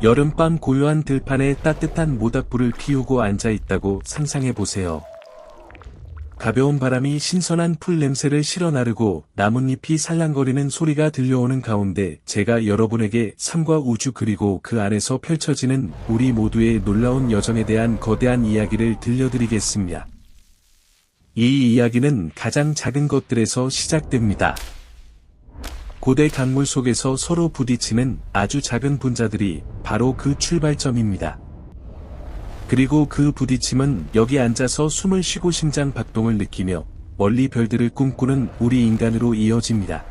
여름밤 고요한 들판에 따뜻한 모닥불을 피우고 앉아있다고 상상해보세요. 가벼운 바람이 신선한 풀 냄새를 실어 나르고 나뭇잎이 살랑거리는 소리가 들려오는 가운데 제가 여러분에게 삶과 우주 그리고 그 안에서 펼쳐지는 우리 모두의 놀라운 여정에 대한 거대한 이야기를 들려드리겠습니다. 이 이야기는 가장 작은 것들에서 시작됩니다. 고대 강물 속에서 서로 부딪히는 아주 작은 분자들이 바로 그 출발점입니다. 그리고 그 부딪힘은 여기 앉아서 숨을 쉬고 심장 박동을 느끼며 멀리 별들을 꿈꾸는 우리 인간으로 이어집니다.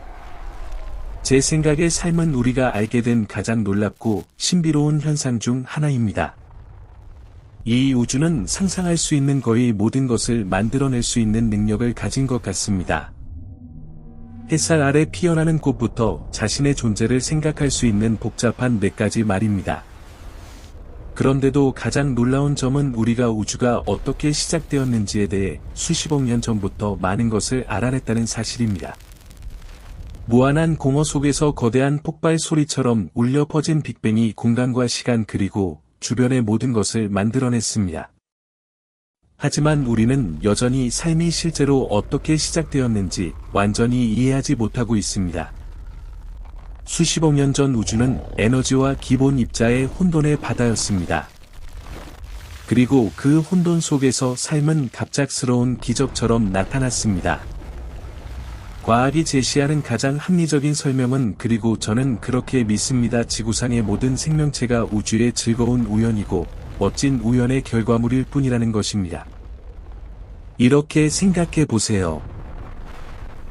제 생각에 삶은 우리가 알게 된 가장 놀랍고 신비로운 현상 중 하나입니다. 이 우주는 상상할 수 있는 거의 모든 것을 만들어낼 수 있는 능력을 가진 것 같습니다. 햇살 아래 피어나는 꽃부터 자신의 존재를 생각할 수 있는 복잡한 몇 가지 말입니다. 그런데도 가장 놀라운 점은 우리가 우주가 어떻게 시작되었는지에 대해 수십억 년 전부터 많은 것을 알아냈다는 사실입니다. 무한한 공허 속에서 거대한 폭발 소리처럼 울려 퍼진 빅뱅이 공간과 시간 그리고 주변의 모든 것을 만들어냈습니다. 하지만 우리는 여전히 삶이 실제로 어떻게 시작되었는지 완전히 이해하지 못하고 있습니다. 수십억 년 전 우주는 에너지와 기본 입자의 혼돈의 바다였습니다. 그리고 그 혼돈 속에서 삶은 갑작스러운 기적처럼 나타났습니다. 과학이 제시하는 가장 합리적인 설명은 그리고 저는 그렇게 믿습니다. 지구상의 모든 생명체가 우주의 즐거운 우연이고 멋진 우연의 결과물일 뿐이라는 것입니다. 이렇게 생각해 보세요.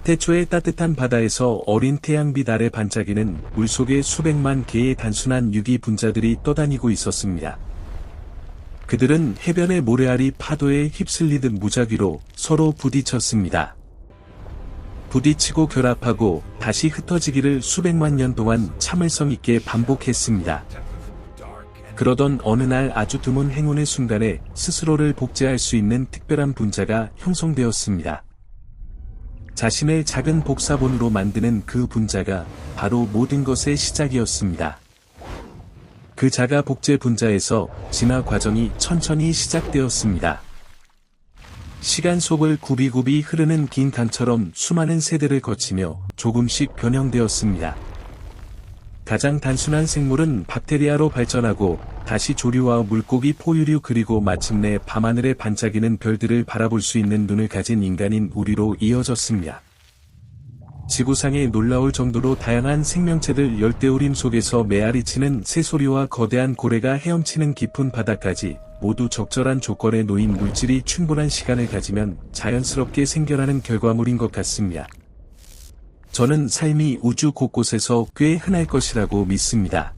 태초의 따뜻한 바다에서 어린 태양빛 아래 반짝이는 물속에 수백만 개의 단순한 유기 분자들이 떠다니고 있었습니다. 그들은 해변의 모래알이 파도에 휩쓸리듯 무작위로 서로 부딪혔습니다. 부딪히고 결합하고 다시 흩어지기를 수백만 년 동안 참을성 있게 반복했습니다. 그러던 어느 날 아주 드문 행운의 순간에 스스로를 복제할 수 있는 특별한 분자가 형성되었습니다. 자신을 작은 복사본으로 만드는 그 분자가 바로 모든 것의 시작이었습니다. 그 자가 복제 분자에서 진화 과정이 천천히 시작되었습니다. 시간 속을 굽이굽이 흐르는 긴 강처럼 수많은 세대를 거치며 조금씩 변형되었습니다. 가장 단순한 생물은 박테리아로 발전하고 다시 조류와 물고기 포유류 그리고 마침내 밤하늘에 반짝이는 별들을 바라볼 수 있는 눈을 가진 인간인 우리로 이어졌습니다. 지구상에 놀라울 정도로 다양한 생명체들 열대우림 속에서 메아리치는 새소리와 거대한 고래가 헤엄치는 깊은 바다까지 모두 적절한 조건에 놓인 물질이 충분한 시간을 가지면 자연스럽게 생겨나는 결과물인 것 같습니다. 저는 삶이 우주 곳곳에서 꽤 흔할 것이라고 믿습니다.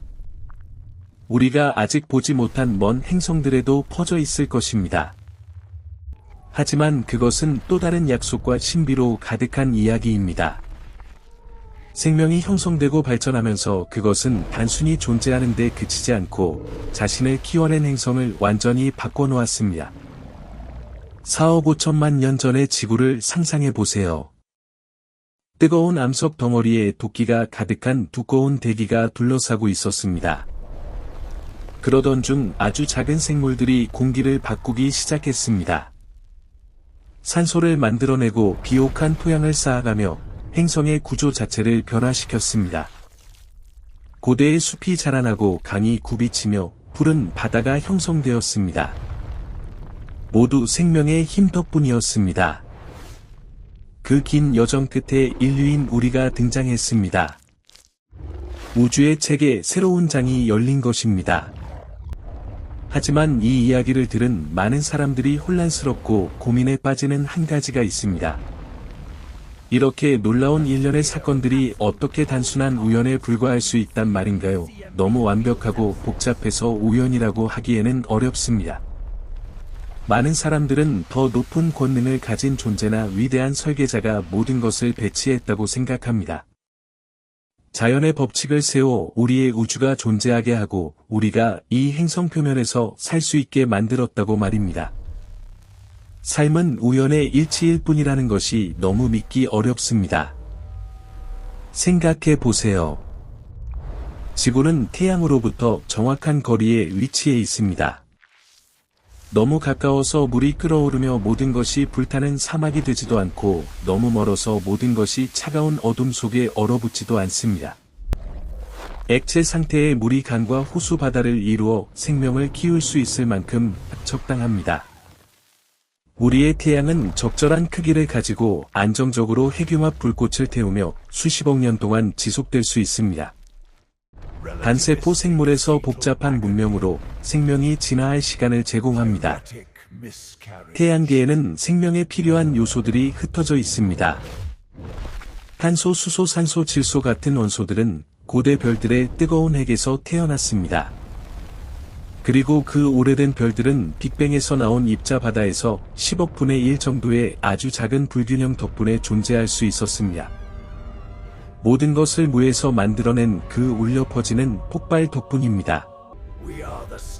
우리가 아직 보지 못한 먼 행성들에도 퍼져 있을 것입니다. 하지만 그것은 또 다른 약속과 신비로 가득한 이야기입니다. 생명이 형성되고 발전하면서 그것은 단순히 존재하는 데 그치지 않고 자신을 키워낸 행성을 완전히 바꿔놓았습니다. 4억 5천만 년 전의 지구를 상상해 보세요. 뜨거운 암석 덩어리에 도끼가 가득한 두꺼운 대기가 둘러싸고 있었습니다. 그러던 중 아주 작은 생물들이 공기를 바꾸기 시작했습니다. 산소를 만들어내고 비옥한 토양을 쌓아가며 행성의 구조 자체를 변화시켰습니다. 고대의 숲이 자라나고 강이 굽이치며 푸른 바다가 형성되었습니다. 모두 생명의 힘 덕분이었습니다. 그 긴 여정 끝에 인류인 우리가 등장했습니다. 우주의 책에 새로운 장이 열린 것입니다. 하지만 이 이야기를 들은 많은 사람들이 혼란스럽고 고민에 빠지는 한 가지가 있습니다. 이렇게 놀라운 일련의 사건들이 어떻게 단순한 우연에 불과할 수 있단 말인가요? 너무 완벽하고 복잡해서 우연이라고 하기에는 어렵습니다. 많은 사람들은 더 높은 권능을 가진 존재나 위대한 설계자가 모든 것을 배치했다고 생각합니다. 자연의 법칙을 세워 우리의 우주가 존재하게 하고 우리가 이 행성 표면에서 살 수 있게 만들었다고 말입니다. 삶은 우연의 일치일 뿐이라는 것이 너무 믿기 어렵습니다. 생각해 보세요. 지구는 태양으로부터 정확한 거리에 위치해 있습니다. 너무 가까워서 물이 끓어오르며 모든 것이 불타는 사막이 되지도 않고 너무 멀어서 모든 것이 차가운 어둠 속에 얼어붙지도 않습니다. 액체 상태의 물이 강과 호수 바다를 이루어 생명을 키울 수 있을 만큼 적당합니다. 우리의 태양은 적절한 크기를 가지고 안정적으로 핵융합 불꽃을 태우며 수십억 년 동안 지속될 수 있습니다. 단세포 생물에서 복잡한 문명으로 생명이 진화할 시간을 제공합니다. 태양계에는 생명에 필요한 요소들이 흩어져 있습니다. 탄소, 수소, 산소, 질소 같은 원소들은 고대 별들의 뜨거운 핵에서 태어났습니다. 그리고 그 오래된 별들은 빅뱅에서 나온 입자 바다에서 10억 분의 1 정도의 아주 작은 불균형 덕분에 존재할 수 있었습니다. 모든 것을 무에서 만들어낸 그 울려 퍼지는 폭발 덕분입니다.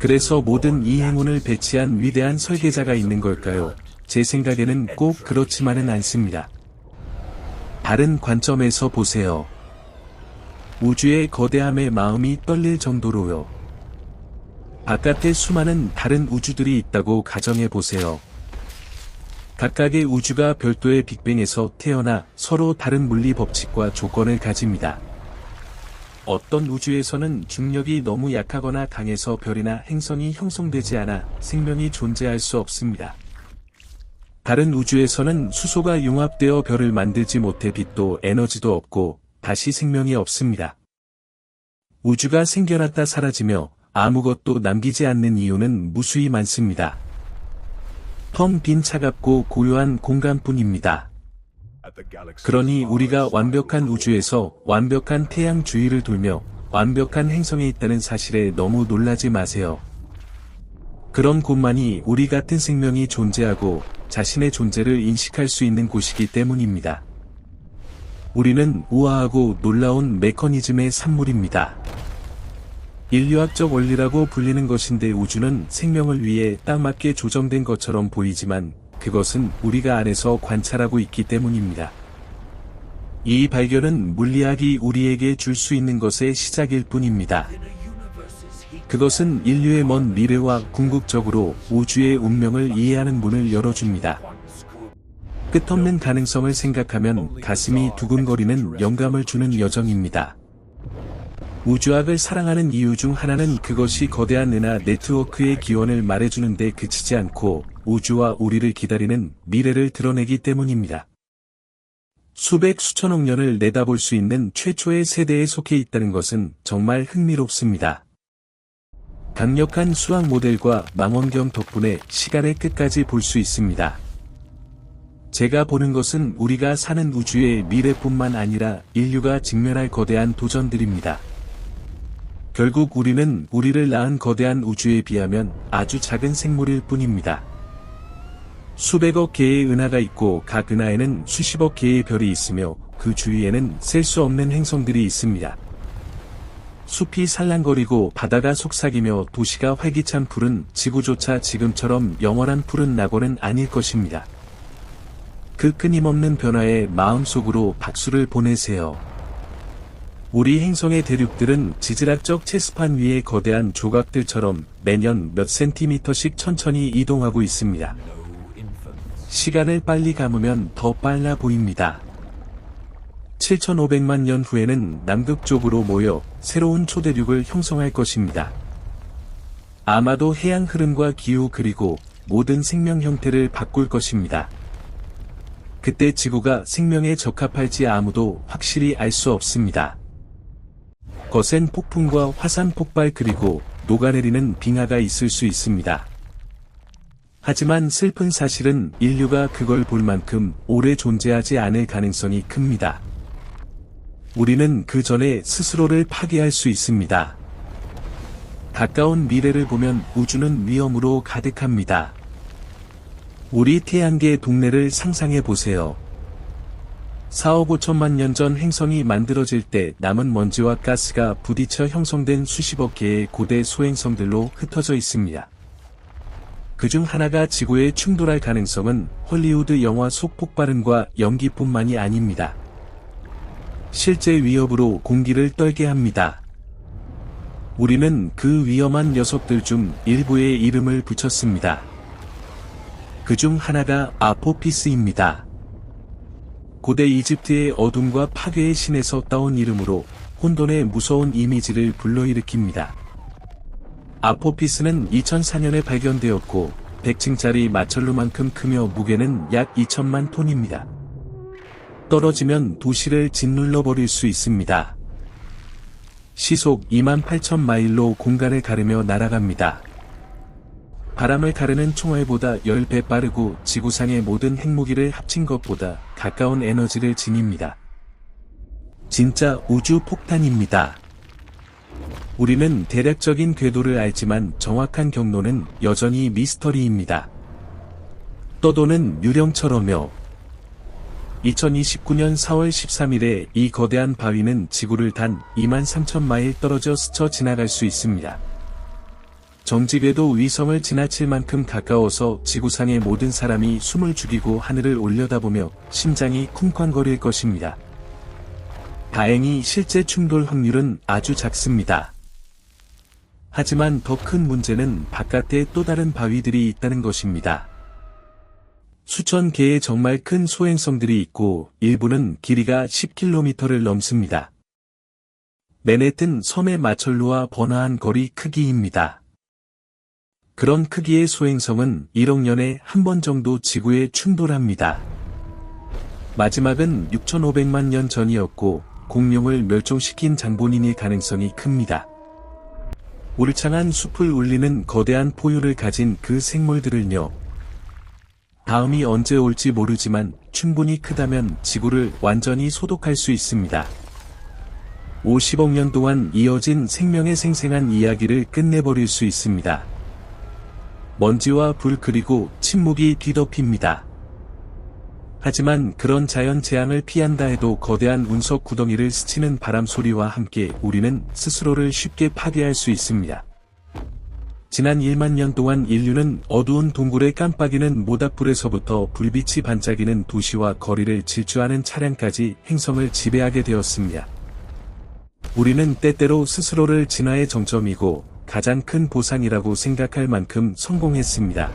그래서 모든 이 행운을 배치한 위대한 설계자가 있는 걸까요? 제 생각에는 꼭 그렇지만은 않습니다. 다른 관점에서 보세요. 우주의 거대함에 마음이 떨릴 정도로요. 바깥에 수많은 다른 우주들이 있다고 가정해 보세요. 각각의 우주가 별도의 빅뱅에서 태어나 서로 다른 물리 법칙과 조건을 가집니다. 어떤 우주에서는 중력이 너무 약하거나 강해서 별이나 행성이 형성되지 않아 생명이 존재할 수 없습니다. 다른 우주에서는 수소가 융합되어 별을 만들지 못해 빛도 에너지도 없고 다시 생명이 없습니다. 우주가 생겨났다 사라지며 아무것도 남기지 않는 이유는 무수히 많습니다. 텅 빈 차갑고 고요한 공간뿐입니다. 그러니 우리가 완벽한 우주에서 완벽한 태양 주위를 돌며 완벽한 행성에 있다는 사실에 너무 놀라지 마세요. 그런 곳만이 우리 같은 생명이 존재하고 자신의 존재를 인식할 수 있는 곳이기 때문입니다. 우리는 우아하고 놀라운 메커니즘의 산물입니다. 인류학적 원리라고 불리는 것인데 우주는 생명을 위해 딱 맞게 조정된 것처럼 보이지만 그것은 우리가 안에서 관찰하고 있기 때문입니다. 이 발견은 물리학이 우리에게 줄 수 있는 것의 시작일 뿐입니다. 그것은 인류의 먼 미래와 궁극적으로 우주의 운명을 이해하는 문을 열어줍니다. 끝없는 가능성을 생각하면 가슴이 두근거리는 영감을 주는 여정입니다. 우주학을 사랑하는 이유 중 하나는 그것이 거대한 은하 네트워크의 기원을 말해주는 데 그치지 않고 우주와 우리를 기다리는 미래를 드러내기 때문입니다. 수백 수천억 년을 내다볼 수 있는 최초의 세대에 속해 있다는 것은 정말 흥미롭습니다. 강력한 수학 모델과 망원경 덕분에 시간의 끝까지 볼 수 있습니다. 제가 보는 것은 우리가 사는 우주의 미래뿐만 아니라 인류가 직면할 거대한 도전들입니다. 결국 우리는 우리를 낳은 거대한 우주에 비하면 아주 작은 생물일 뿐입니다. 수백억 개의 은하가 있고 각 은하에는 수십억 개의 별이 있으며 그 주위에는 셀 수 없는 행성들이 있습니다. 숲이 살랑거리고 바다가 속삭이며 도시가 활기찬 푸른 지구조차 지금처럼 영원한 푸른 낙원은 아닐 것입니다. 그 끊임없는 변화에 마음속으로 박수를 보내세요. 우리 행성의 대륙들은 지질학적 체스판 위의 거대한 조각들처럼 매년 몇 센티미터씩 천천히 이동하고 있습니다. 시간을 빨리 감으면 더 빨라 보입니다. 7,500만 년 후에는 남극쪽으로 모여 새로운 초대륙을 형성할 것입니다. 아마도 해양 흐름과 기후 그리고 모든 생명 형태를 바꿀 것입니다. 그때 지구가 생명에 적합할지 아무도 확실히 알 수 없습니다. 거센 폭풍과 화산 폭발 그리고 녹아내리는 빙하가 있을 수 있습니다. 하지만 슬픈 사실은 인류가 그걸 볼 만큼 오래 존재하지 않을 가능성이 큽니다. 우리는 그 전에 스스로를 파괴할 수 있습니다. 가까운 미래를 보면 우주는 위험으로 가득합니다. 우리 태양계 동네를 상상해 보세요. 4억 5천만 년 전 행성이 만들어질 때 남은 먼지와 가스가 부딪혀 형성된 수십억 개의 고대 소행성들로 흩어져 있습니다. 그중 하나가 지구에 충돌할 가능성은 헐리우드 영화 속 폭발음과 연기뿐만이 아닙니다. 실제 위협으로 공기를 떨게 합니다. 우리는 그 위험한 녀석들 중 일부의 이름을 붙였습니다. 그 중 하나가 아포피스입니다. 고대 이집트의 어둠과 파괴의 신에서 따온 이름으로 혼돈의 무서운 이미지를 불러일으킵니다. 아포피스는 2004년에 발견되었고 100층짜리 마철루만큼 크며 무게는 약 2천만 톤입니다. 떨어지면 도시를 짓눌러 버릴 수 있습니다. 시속 28,000마일로 공간을 가르며 날아갑니다. 바람을 가르는 총알보다 10배 빠르고 지구상의 모든 핵무기를 합친 것보다 가까운 에너지를 지닙니다. 진짜 우주 폭탄입니다. 우리는 대략적인 궤도를 알지만 정확한 경로는 여전히 미스터리입니다. 떠도는 유령처럼요. 2029년 4월 13일에 이 거대한 바위는 지구를 단 23,000마일 떨어져 스쳐 지나갈 수 있습니다. 정지궤도 위성을 지나칠 만큼 가까워서 지구상의 모든 사람이 숨을 죽이고 하늘을 올려다보며 심장이 쿵쾅거릴 것입니다. 다행히 실제 충돌 확률은 아주 작습니다. 하지만 더 큰 문제는 바깥에 또 다른 바위들이 있다는 것입니다. 수천 개의 정말 큰 소행성들이 있고 일부는 길이가 10km를 넘습니다. 맨해튼 섬의 마철루와 번화한 거리 크기입니다. 그런 크기의 소행성은 1억 년에 한 번 정도 지구에 충돌합니다. 마지막은 6,500만 년 전이었고 공룡을 멸종시킨 장본인일 가능성이 큽니다. 울창한 숲을 울리는 거대한 포유를 가진 그 생물들을요. 다음이 언제 올지 모르지만 충분히 크다면 지구를 완전히 소독할 수 있습니다. 50억 년 동안 이어진 생명의 생생한 이야기를 끝내버릴 수 있습니다. 먼지와 불 그리고 침묵이 뒤덮입니다. 하지만 그런 자연 재앙을 피한다 해도 거대한 운석 구덩이를 스치는 바람 소리와 함께 우리는 스스로를 쉽게 파괴할 수 있습니다. 지난 1만 년 동안 인류는 어두운 동굴의 깜빡이는 모닥불에서부터 불빛이 반짝이는 도시와 거리를 질주하는 차량까지 행성을 지배하게 되었습니다. 우리는 때때로 스스로를 진화의 정점이고 가장 큰 보상이라고 생각할 만큼 성공했습니다.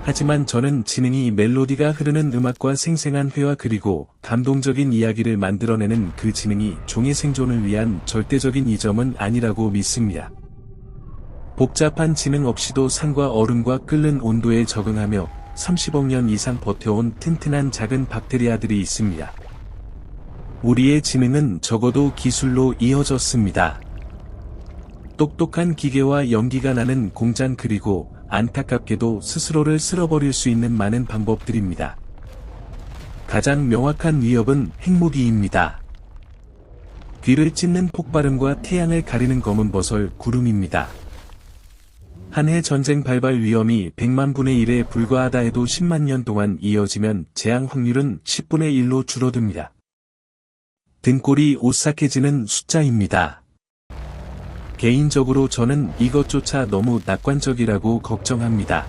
하지만 저는 지능이 멜로디가 흐르는 음악과 생생한 회화 그리고 감동적인 이야기를 만들어내는 그 지능이 종의 생존을 위한 절대적인 이점은 아니라고 믿습니다. 복잡한 지능 없이도 산과 얼음과 끓는 온도에 적응하며 30억 년 이상 버텨온 튼튼한 작은 박테리아들이 있습니다. 우리의 지능은 적어도 기술로 이어졌습니다. 똑똑한 기계와 연기가 나는 공장 그리고 안타깝게도 스스로를 쓸어버릴 수 있는 많은 방법들입니다. 가장 명확한 위협은 핵무기입니다. 귀를 찢는 폭발음과 태양을 가리는 검은 버설 구름입니다. 한 해 전쟁 발발 위험이 100만 분의 1에 불과하다 해도 10만 년 동안 이어지면 재앙 확률은 10분의 1로 줄어듭니다. 등골이 오싹해지는 숫자입니다. 개인적으로 저는 이것조차 너무 낙관적이라고 걱정합니다.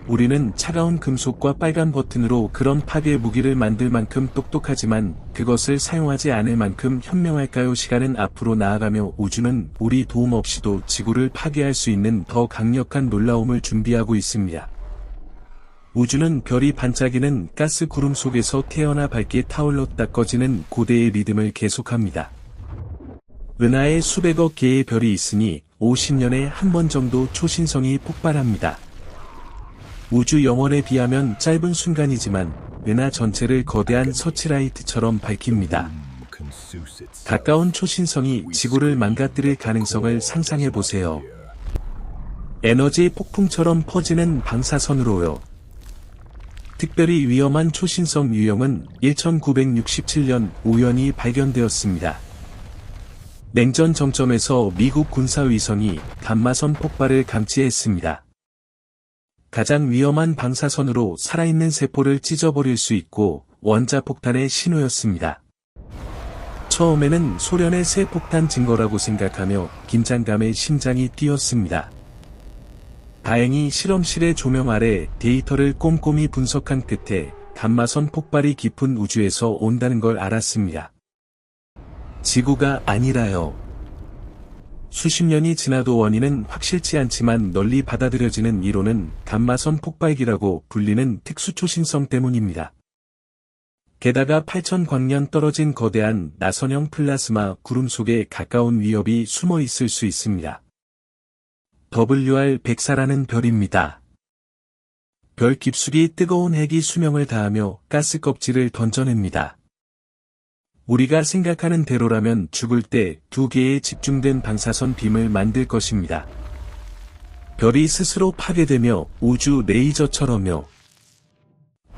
우리는 차가운 금속과 빨간 버튼으로 그런 파괴 무기를 만들 만큼 똑똑하지만 그것을 사용하지 않을 만큼 현명할까요? 시간은 앞으로 나아가며 우주는 우리 도움 없이도 지구를 파괴할 수 있는 더 강력한 놀라움을 준비하고 있습니다. 우주는 별이 반짝이는 가스 구름 속에서 태어나 밝게 타올랐다 꺼지는 고대의 리듬을 계속합니다. 은하에 수백억 개의 별이 있으니 50년에 한 번 정도 초신성이 폭발합니다. 우주 영원에 비하면 짧은 순간이지만 은하 전체를 거대한 서치라이트처럼 밝힙니다. 가까운 초신성이 지구를 망가뜨릴 가능성을 상상해보세요. 에너지 폭풍처럼 퍼지는 방사선으로요. 특별히 위험한 초신성 유형은 1967년 우연히 발견되었습니다. 냉전 정점에서 미국 군사위성이 감마선 폭발을 감지했습니다. 가장 위험한 방사선으로 살아있는 세포를 찢어버릴 수 있고 원자폭탄의 신호였습니다. 처음에는 소련의 새 폭탄 증거라고 생각하며 긴장감에 심장이 뛰었습니다. 다행히 실험실의 조명 아래 데이터를 꼼꼼히 분석한 끝에 감마선 폭발이 깊은 우주에서 온다는 걸 알았습니다. 지구가 아니라요. 수십 년이 지나도 원인은 확실치 않지만 널리 받아들여지는 이론은 감마선 폭발기라고 불리는 특수 초신성 때문입니다. 게다가 8,000광년 떨어진 거대한 나선형 플라스마 구름 속에 가까운 위협이 숨어 있을 수 있습니다. WR104라는 별입니다. 별 깊숙이 뜨거운 핵이 수명을 다하며 가스 껍질을 던져냅니다. 우리가 생각하는 대로라면 죽을 때 2개의 집중된 방사선 빔을 만들 것입니다. 별이 스스로 파괴되며 우주 레이저처럼요.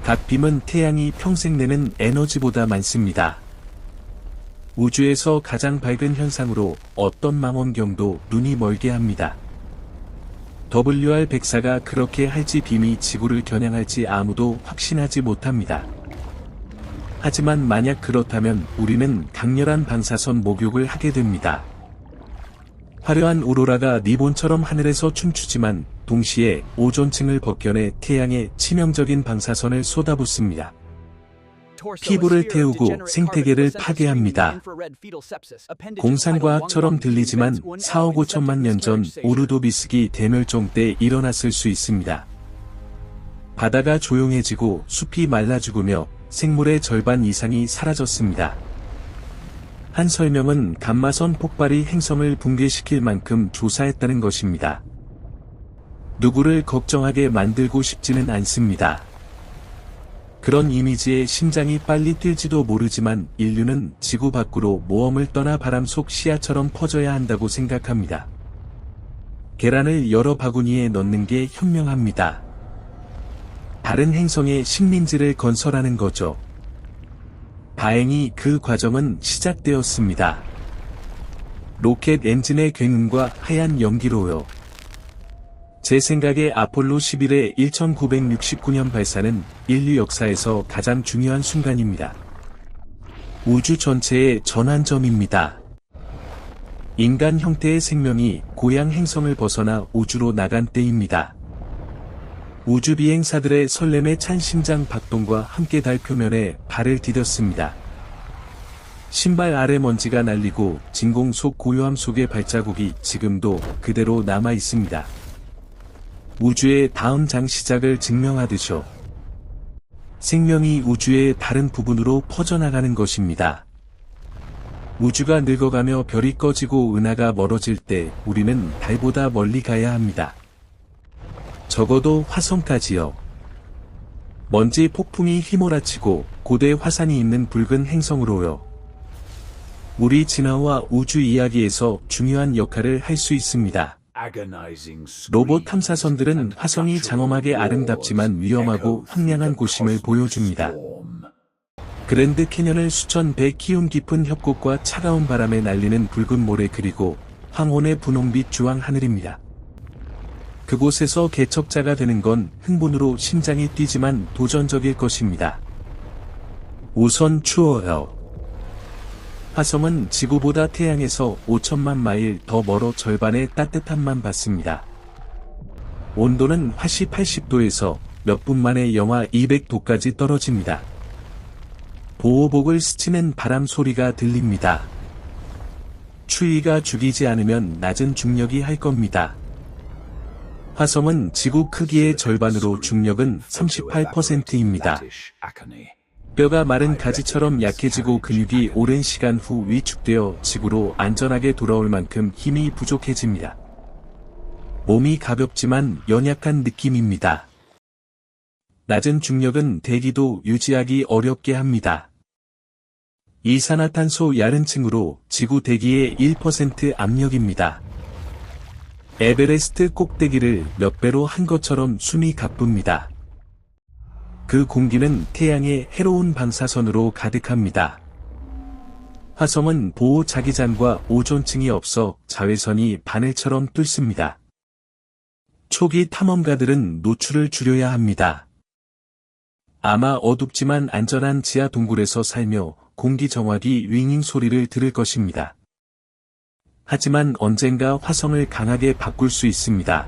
각 빔은 태양이 평생 내는 에너지보다 많습니다. 우주에서 가장 밝은 현상으로 어떤 망원경도 눈이 멀게 합니다. WR104가 그렇게 할지 빔이 지구를 겨냥할지 아무도 확신하지 못합니다. 하지만 만약 그렇다면 우리는 강렬한 방사선 목욕을 하게 됩니다. 화려한 오로라가 리본처럼 하늘에서 춤추지만 동시에 오존층을 벗겨내 태양의 치명적인 방사선을 쏟아붓습니다. 피부를 태우고 생태계를 파괴합니다. 공상과학처럼 들리지만 4억 5천만 년 전 오르도비스기 대멸종 때 일어났을 수 있습니다. 바다가 조용해지고 숲이 말라 죽으며 생물의 절반 이상이 사라졌습니다. 한 설명은 감마선 폭발이 행성을 붕괴시킬 만큼 조사했다는 것입니다. 누구를 걱정하게 만들고 싶지는 않습니다. 그런 이미지에 심장이 빨리 뛸지도 모르지만 인류는 지구 밖으로 모험을 떠나 바람 속 씨앗처럼 퍼져야 한다고 생각합니다. 계란을 여러 바구니에 넣는 게 현명합니다. 다른 행성에 식민지를 건설하는 거죠. 다행히 그 과정은 시작되었습니다. 로켓 엔진의 굉음과 하얀 연기로요. 제 생각에 아폴로 11의 1969년 발사는 인류 역사에서 가장 중요한 순간입니다. 우주 전체의 전환점입니다. 인간 형태의 생명이 고향 행성을 벗어나 우주로 나간 때입니다. 우주 비행사들의 설렘에 찬 심장 박동과 함께 달 표면에 발을 디뎠습니다. 신발 아래 먼지가 날리고 진공 속 고요함 속의 발자국이 지금도 그대로 남아 있습니다. 우주의 다음 장 시작을 증명하듯이요. 생명이 우주의 다른 부분으로 퍼져나가는 것입니다. 우주가 늙어가며 별이 꺼지고 은하가 멀어질 때 우리는 달보다 멀리 가야 합니다. 적어도 화성까지요. 먼지 폭풍이 휘몰아치고 고대 화산이 있는 붉은 행성으로요. 우리 진화와 우주 이야기에서 중요한 역할을 할 수 있습니다. 로봇 탐사선들은 화성이 장엄하게 아름답지만 위험하고 황량한 곳임을 보여줍니다. 그랜드 캐년을 수천 배 키움 깊은 협곡과 차가운 바람에 날리는 붉은 모래 그리고 황혼의 분홍빛 주황 하늘입니다. 그곳에서 개척자가 되는 건 흥분으로 심장이 뛰지만 도전적일 것입니다. 우선 추워요. 화성은 지구보다 태양에서 5천만 마일 더 멀어 절반의 따뜻함만 받습니다. 온도는 화씨 80도에서 몇 분 만에 영하 200도까지 떨어집니다. 보호복을 스치는 바람 소리가 들립니다. 추위가 죽이지 않으면 낮은 중력이 할 겁니다. 화성은 지구 크기의 절반으로 중력은 38%입니다. 뼈가 마른 가지처럼 약해지고 근육이 오랜 시간 후 위축되어 지구로 안전하게 돌아올 만큼 힘이 부족해집니다. 몸이 가볍지만 연약한 느낌입니다. 낮은 중력은 대기도 유지하기 어렵게 합니다. 이산화탄소 야른층으로 지구 대기의 1% 압력입니다. 에베레스트 꼭대기를 몇 배로 한 것처럼 숨이 가쁩니다. 그 공기는 태양의 해로운 방사선으로 가득합니다. 화성은 보호 자기장과 오존층이 없어 자외선이 바늘처럼 뚫습니다. 초기 탐험가들은 노출을 줄여야 합니다. 아마 어둡지만 안전한 지하 동굴에서 살며 공기 정화기 윙잉 소리를 들을 것입니다. 하지만 언젠가 화성을 강하게 바꿀 수 있습니다.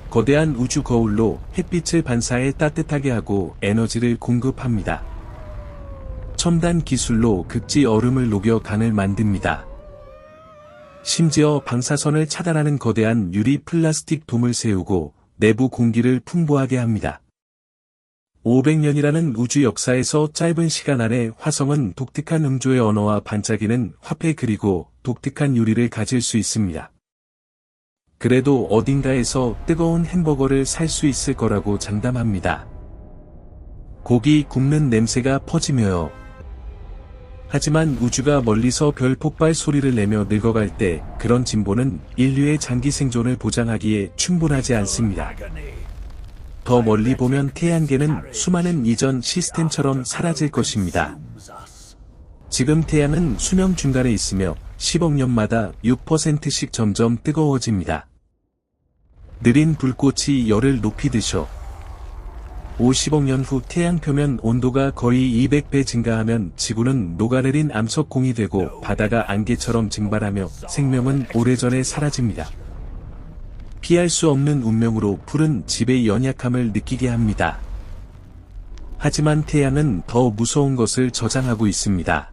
거대한 우주 거울로 햇빛을 반사해 따뜻하게 하고 에너지를 공급합니다. 첨단 기술로 극지 얼음을 녹여 강을 만듭니다. 심지어 방사선을 차단하는 거대한 유리 플라스틱 돔을 세우고 내부 공기를 풍부하게 합니다. 500년이라는 우주 역사에서 짧은 시간 안에 화성은 독특한 음조의 언어와 반짝이는 화폐 그리고 독특한 요리를 가질 수 있습니다. 그래도 어딘가에서 뜨거운 햄버거를 살 수 있을 거라고 장담합니다. 고기 굽는 냄새가 퍼지며요. 하지만 우주가 멀리서 별 폭발 소리를 내며 늙어갈 때 그런 진보는 인류의 장기 생존을 보장하기에 충분하지 않습니다. 더 멀리 보면 태양계는 수많은 이전 시스템처럼 사라질 것입니다. 지금 태양은 수명 중간에 있으며 10억 년마다 6%씩 점점 뜨거워집니다. 느린 불꽃이 열을 높이듯이 50억 년 후 태양 표면 온도가 거의 200배 증가하면 지구는 녹아내린 암석공이 되고 바다가 안개처럼 증발하며 생명은 오래전에 사라집니다. 피할 수 없는 운명으로 푸른 집의 연약함을 느끼게 합니다. 하지만 태양은 더 무서운 것을 저장하고 있습니다.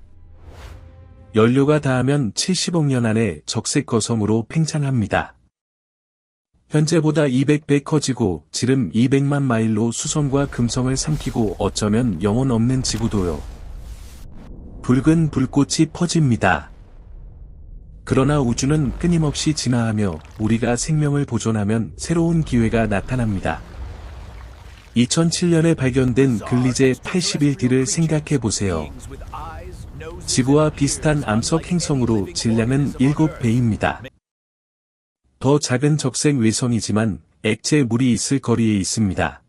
연료가 닿으면 70억 년 안에 적색 거성으로 팽창합니다. 현재보다 200배 커지고 지름 200만 마일로 수성과 금성을 삼키고 어쩌면 영혼 없는 지구도요. 붉은 불꽃이 퍼집니다. 그러나 우주는 끊임없이 진화하며 우리가 생명을 보존하면 새로운 기회가 나타납니다. 2007년에 발견된 글리제 81D를 생각해보세요. 지구와 비슷한 암석 행성으로 질량은 7배입니다. 더 작은 적색 외성이지만 액체 물이 있을 거리에 있습니다.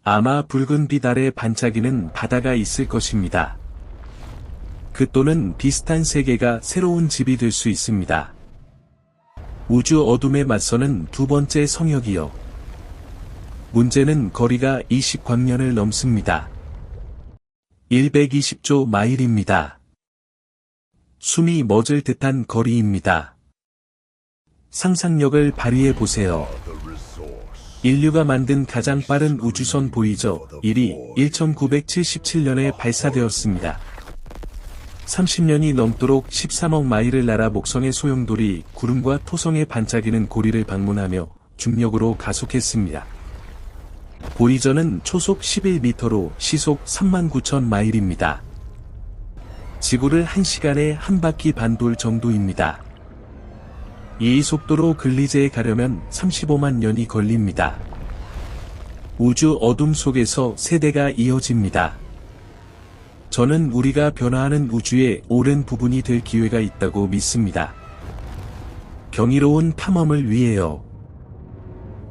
아마 붉은 빛 아래 반짝이는 바다가 있을 것입니다. 그 또는 비슷한 세계가 새로운 집이 될 수 있습니다. 우주 어둠에 맞서는 두 번째 성역이요. 문제는 거리가 20광년을 넘습니다. 120조 마일입니다. 숨이 멎을 듯한 거리입니다. 상상력을 발휘해보세요. 인류가 만든 가장 빠른 우주선 보이저 1이 1977년에 발사되었습니다. 30년이 넘도록 13억 마일을 날아 목성의 소용돌이 구름과 토성에 반짝이는 고리를 방문하며 중력으로 가속했습니다. 보이저는 초속 11m로 시속 39,000마일입니다. 지구를 1시간에 한 바퀴 반 돌 정도입니다. 이 속도로 글리제에 가려면 35만 년이 걸립니다. 우주 어둠 속에서 세대가 이어집니다. 저는 우리가 변화하는 우주의 오랜 부분이 될 기회가 있다고 믿습니다. 경이로운 탐험을 위해요.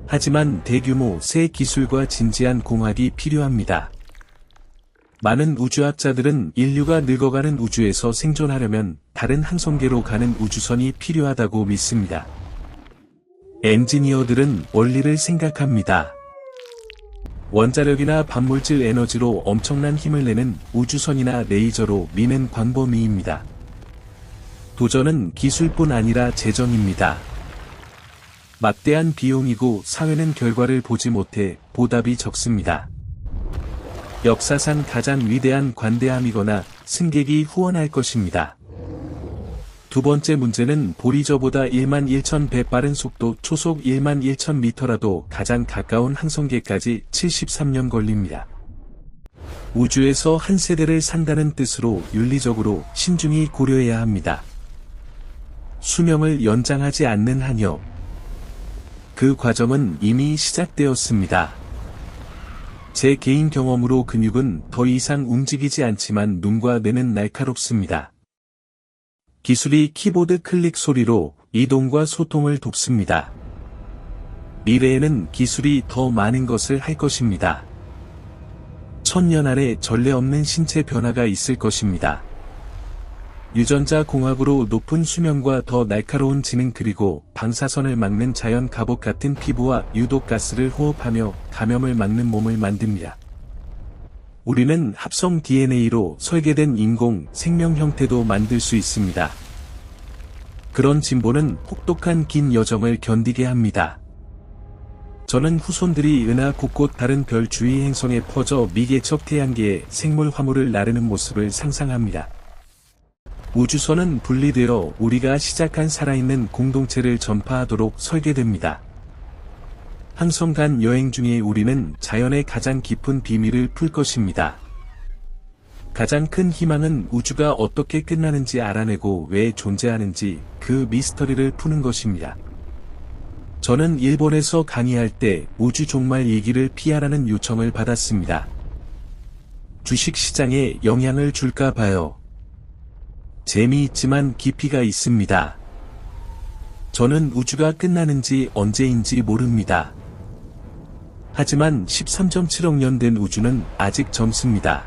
하지만 대규모 새 기술과 진지한 공학이 필요합니다. 많은 우주학자들은 인류가 늙어가는 우주에서 생존하려면 다른 항성계로 가는 우주선이 필요하다고 믿습니다. 엔지니어들은 원리를 생각합니다. 원자력이나 반물질 에너지로 엄청난 힘을 내는 우주선이나 레이저로 미는 광범위입니다. 도전은 기술뿐 아니라 재정입니다. 막대한 비용이고 사회는 결과를 보지 못해 보답이 적습니다. 역사상 가장 위대한 관대함이거나 승객이 후원할 것입니다. 두 번째 문제는 보리저보다 11,000배 빠른 속도 초속 11,000m라도 가장 가까운 항성계까지 73년 걸립니다. 우주에서 한 세대를 산다는 뜻으로 윤리적으로 신중히 고려해야 합니다. 수명을 연장하지 않는 한요. 그 과정은 이미 시작되었습니다. 제 개인 경험으로 근육은 더 이상 움직이지 않지만 눈과 뇌는 날카롭습니다. 기술이 키보드 클릭 소리로 이동과 소통을 돕습니다. 미래에는 기술이 더 많은 것을 할 것입니다. 1000년 안에 전례 없는 신체 변화가 있을 것입니다. 유전자 공학으로 높은 수명과 더 날카로운 지능 그리고 방사선을 막는 자연 갑옷 같은 피부와 유독 가스를 호흡하며 감염을 막는 몸을 만듭니다. 우리는 합성 DNA로 설계된 인공 생명 형태도 만들 수 있습니다. 그런 진보는 혹독한 긴 여정을 견디게 합니다. 저는 후손들이 은하 곳곳 다른 별 주위 행성에 퍼져 미개척 태양계에 생물 화물을 나르는 모습을 상상합니다. 우주선은 분리되어 우리가 시작한 살아있는 공동체를 전파하도록 설계됩니다. 항성 간 여행 중에 우리는 자연의 가장 깊은 비밀을 풀 것입니다. 가장 큰 희망은 우주가 어떻게 끝나는지 알아내고 왜 존재하는지 그 미스터리를 푸는 것입니다. 저는 일본에서 강의할 때 우주 종말 얘기를 피하라는 요청을 받았습니다. 주식시장에 영향을 줄까 봐요. 재미있지만 깊이가 있습니다. 저는 우주가 끝나는지 언제인지 모릅니다. 하지만 13.7억 년 된 우주는 아직 젊습니다.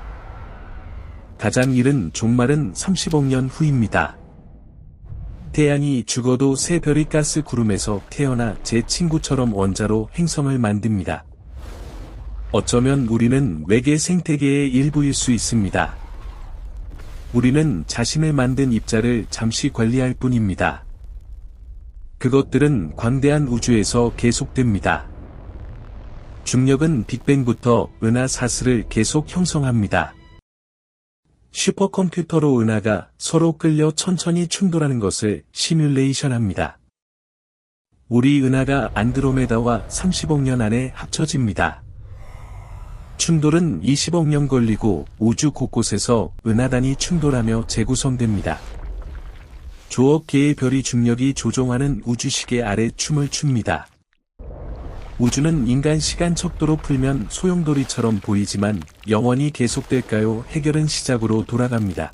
가장 이른 종말은 30억 년 후입니다. 태양이 죽어도 새 별이 가스 구름에서 태어나 제 친구처럼 원자로 행성을 만듭니다. 어쩌면 우리는 외계 생태계의 일부일 수 있습니다. 우리는 자신을 만든 입자를 잠시 관리할 뿐입니다. 그것들은 광대한 우주에서 계속됩니다. 중력은 빅뱅부터 은하사슬을 계속 형성합니다. 슈퍼컴퓨터로 은하가 서로 끌려 천천히 충돌하는 것을 시뮬레이션합니다. 우리 은하가 안드로메다와 30억 년 안에 합쳐집니다. 충돌은 20억 년 걸리고 우주 곳곳에서 은하단이 충돌하며 재구성됩니다. 조억 개의 별이 중력이 조종하는 우주시계 아래 춤을 춥니다. 우주는 인간 시간 척도로 풀면 소용돌이처럼 보이지만 영원히 계속될까요? 해결은 시작으로 돌아갑니다.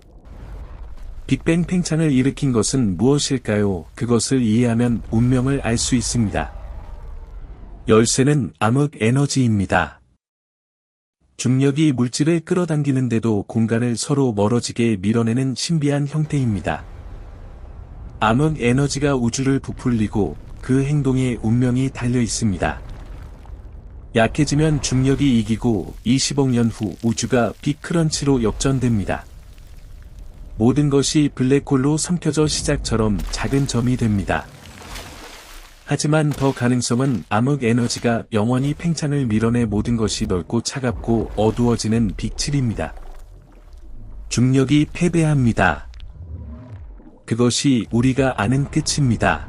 빅뱅 팽창을 일으킨 것은 무엇일까요? 그것을 이해하면 운명을 알 수 있습니다. 열쇠는 암흑 에너지입니다. 중력이 물질을 끌어당기는데도 공간을 서로 멀어지게 밀어내는 신비한 형태입니다. 암흑 에너지가 우주를 부풀리고 그 행동에 운명이 달려 있습니다. 약해지면 중력이 이기고 20억 년 후 우주가 빅크런치로 역전됩니다. 모든 것이 블랙홀로 삼켜져 시작처럼 작은 점이 됩니다. 하지만 더 가능성은 암흑 에너지가 영원히 팽창을 밀어내 모든 것이 넓고 차갑고 어두워지는 빅7입니다. 중력이 패배합니다. 그것이 우리가 아는 끝입니다.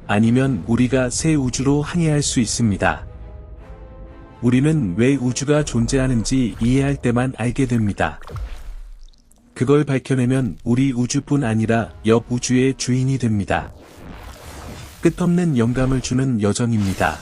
아니면 우리가 새 우주로 항해할 수 있습니다. 우리는 왜 우주가 존재하는지 이해할 때만 알게 됩니다. 그걸 밝혀내면 우리 우주뿐 아니라 옆 우주의 주인이 됩니다. 끝없는 영감을 주는 여정입니다.